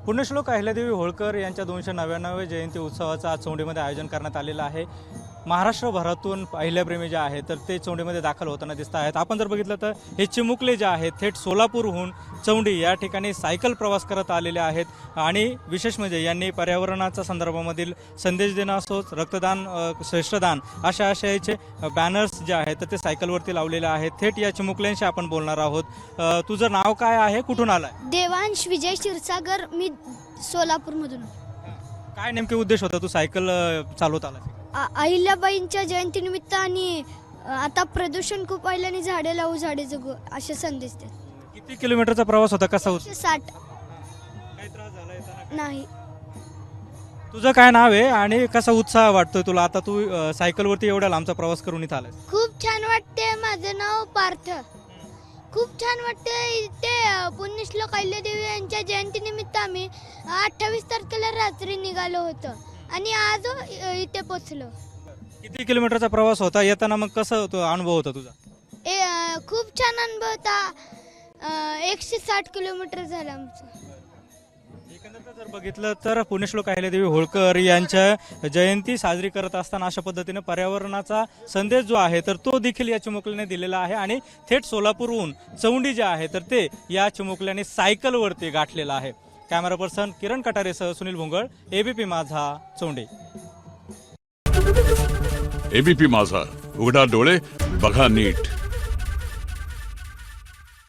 पुण्यश्लोक अहिल्यादेवी होळकर यांच्या 299व्या जयंती उत्सवाचं आज चौंडीमध्ये आयोजन करण्यात आलेलं आहे। महाराष्ट्रभरातून अहिल्याप्रेमी जे आहेत तर ते चौंडीमध्ये दाखल होताना दिसत आहेत। आपण जर बघितलं तर हे चिमुकले जे आहेत थेट सोलापूरहून चौंडी या ठिकाणी सायकल प्रवास करत आलेले आहेत आणि विशेष म्हणजे यांनी पर्यावरणाच्या संदर्भामधील संदेश देणं असोच रक्तदान श्रेष्ठदान अशा आशयाचे बॅनर्स जे आहेत तर ते सायकलवरती लावलेले आहेत। थेट या चिमुकल्यांशी आपण बोलणार आहोत। तुझं नाव काय आहे, कुठून आलाय? देवांश विजय क्षीरसागर, मी सोलापूरमधून। काय नेमके उद्देश होता, तू सायकल चालवत आला? अहिल्याबाईंच्या जयंतीनिमित्त आणि आता प्रदूषण खूप वाढल्याने झाडे लावू झाडे जगू असे संदेश देत। किती किलोमीटरचा प्रवास होता, कसा होता? 160 काही त्रास झाला येताना? नाही। तुझं काय नाव आहे आणि कसा उत्साह वाटतोय तुला आता तू सायकलवरती एवढ्या लांबचा प्रवास करून इथं आलास? खूप छान वाटते। माझं नाव पार्थ। खूप छान वाटते इथे पुण्यश्लोक अहिल्यादेवी यांच्या जयंतीनिमित्त आम्ही 28 तारखेला रात्री निघालो होतो आणि आज इथे पोचलो। किती किलोमीटरचा प्रवास होता येताना, मग कसं तो अनुभव होता तुझा? खूप छान अनुभव होता। 160 किलोमीटर झालं आमचं। एकंदरीत जर बघितलं तर पुण्यश्लोक अहिल्यादेवी होळकर यांच्या जयंती साजरी करत असताना अशा पद्धतीने पर्यावरणाचा संदेश जो आहे तर तो देखील या चिमुकल्याने दिलेला आहे आणि थेट सोलापूरहून चौंडी जे आहे तर ते या चिमुकल्याने सायकलवरती गाठलेला आहे। कॅमेरा पर्सन किरण कटारेसह सुनील भुंगळ, एबीपी माझा, चौंडी। एबीपी माझा, उघडा डोळे बघा नीट।